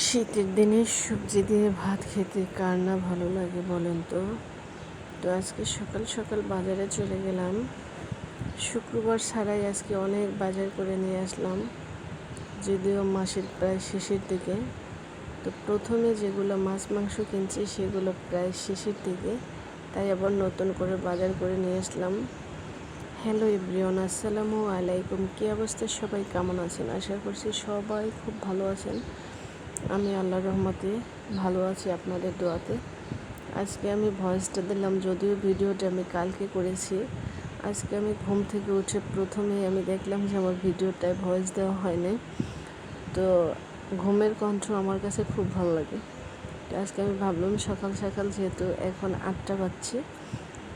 শীতের দিনে সবজি দিয়ে ভাত খেতে কার না ভালো লাগে বলেন তো। তো আজকে সকাল সকাল বাজারে চলে গেলাম। শুক্রবার ছাড়াই আজকে অনেক বাজার করে নিয়ে আসলাম, যদিও মাসের প্রায় শেষের দিকে। তো প্রথমে যেগুলো মাছ মাংস কিনছি সেগুলো প্রায় শেষের দিকে, তাই আবার নতুন করে বাজার করে নিয়ে আসলাম। হ্যালো এভরিওয়ান, আসসালামু আলাইকুম। কী অবস্থা, সবাই কেমন আছেন? আশা করছি সবাই খুব ভালো আছেন। আমি আল্লাহর রহমতে ভালো আছি, আপনাদের দোয়াতে। আজকে আমি ভয়েসটা দিলাম, যদিও ভিডিওটা আমি কালকে করেছি। আজকে আমি ঘুম থেকে উঠে প্রথমেই আমি দেখলাম যে আমার ভিডিওটায় ভয়েস দেওয়া হয়নি। তো ঘুমের কণ্ঠ আমার কাছে খুব ভালো লাগে। তো আজকে আমি ভাবলাম সকাল সকাল, যেহেতু এখন 8টা বাজছে,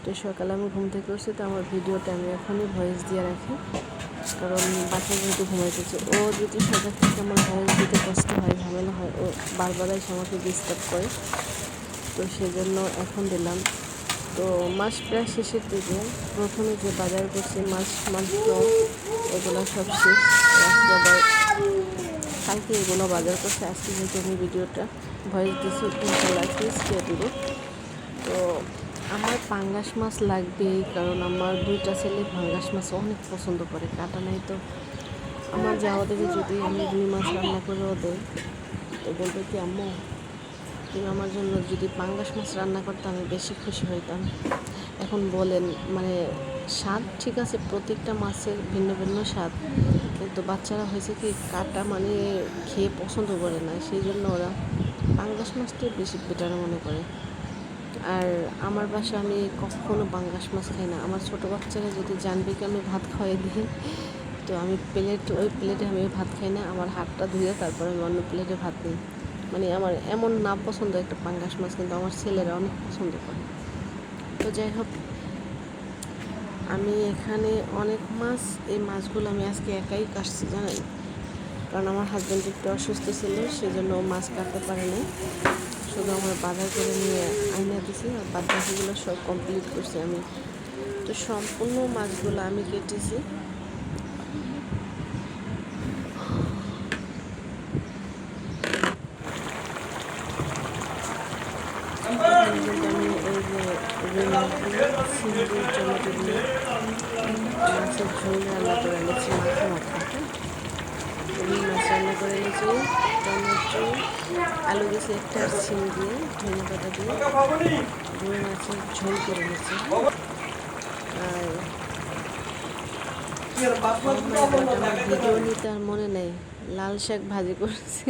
তো সকালে আমি ঘুম থেকে উঠছি, তো আমার ভিডিওটা আমি এখনই ভয়েস দিয়ে রাখি। কারণ বাচ্চা যেহেতু ঘুমাইতেছে, ও যদি সজাগ থেকে আমার ভয়েস দিতে কষ্ট হয়, ঝামেলা হয়, ও বারবার এসে আমাকে ডিস্টার্ব করে। তো সেজন্য এখন দিলাম। তো মাস প্রায় শেষের দিকে প্রথমে যে বাজার করছি, মাছ মাংস এগুলো সব শেষ। আজকে আবার কালকে এগুলো বাজার করছে। আজকে যেহেতু আমি ভিডিওটা ভয়েস দিচ্ছি, ইনশাল্লাহ আজকে দিব। তো আমার পাঙ্গাস মাছ লাগবেই, কারণ আমার 2টা ছেলে পাঙ্গাস মাছ অনেক পছন্দ করে। কাটা নাই তো আমার যাওয়া দেবে, যদি আমি রুই মাছ রান্না করে ওদের, তো বলবে কি আম্মু তুমি আমার জন্য যদি পাঙ্গাস মাছ রান্না করতে, আমি বেশি খুশি হইতাম। এখন বলেন, মানে স্বাদ ঠিক আছে, প্রত্যেকটা মাছের ভিন্ন ভিন্ন স্বাদ, কিন্তু বাচ্চারা হয়েছে কি কাটা মানে খেয়ে পছন্দ করে না, সেই জন্য ওরা পাঙ্গাস মাছটাই বেশি বেটার মনে করে। আর আমার বাসায় আমি কখনো পাঙ্গাস মাছ খাই না। আমার ছোটো বাচ্চারা যদি জানবে কি আমি ভাত খাওয়াই দিই, তো আমি ওই প্লেটে আমি ভাত খাই না, আমার হাতটা ধুয়ে তারপরে আমি অন্য প্লেটে ভাত নিই। মানে আমার এমন না পছন্দ একটা পাঙ্গাস মাছ, কিন্তু আমার ছেলেরা অনেক পছন্দ করে। তো যাই হোক, আমি এখানে অনেক মাছ, এই মাছগুলো আমি আজকে একাই কাটছি জানেন, কারণ আমার হাজব্যান্ড একটু অসুস্থ ছিল, সেজন্য মাছ কাটতে পারেনি। শুধু আমার বাজার করে নিয়ে আইনা দিছি, আর বাদ বাকিগুলো সব কমপ্লিট করছি আমি। তো সম্পূর্ণ মাছগুলো আমি কেটেছি। আমি এই যে রুই মাছগুলো সিঙ্গি টমেটো দিয়ে মাছের ঝোল রান্না করে এনেছি, মাখা মাখা। রুই মাছ রান্না করে এনেছি, টমেটো আলু দিয়েছি একটা, আর সিম দিয়ে ধনে পাতা দিয়ে রুই মাছের ঝোল করে এনেছি। আর আমার ভিডিও নিতে আর মনে নেই, লাল শাক ভাজি করেছি।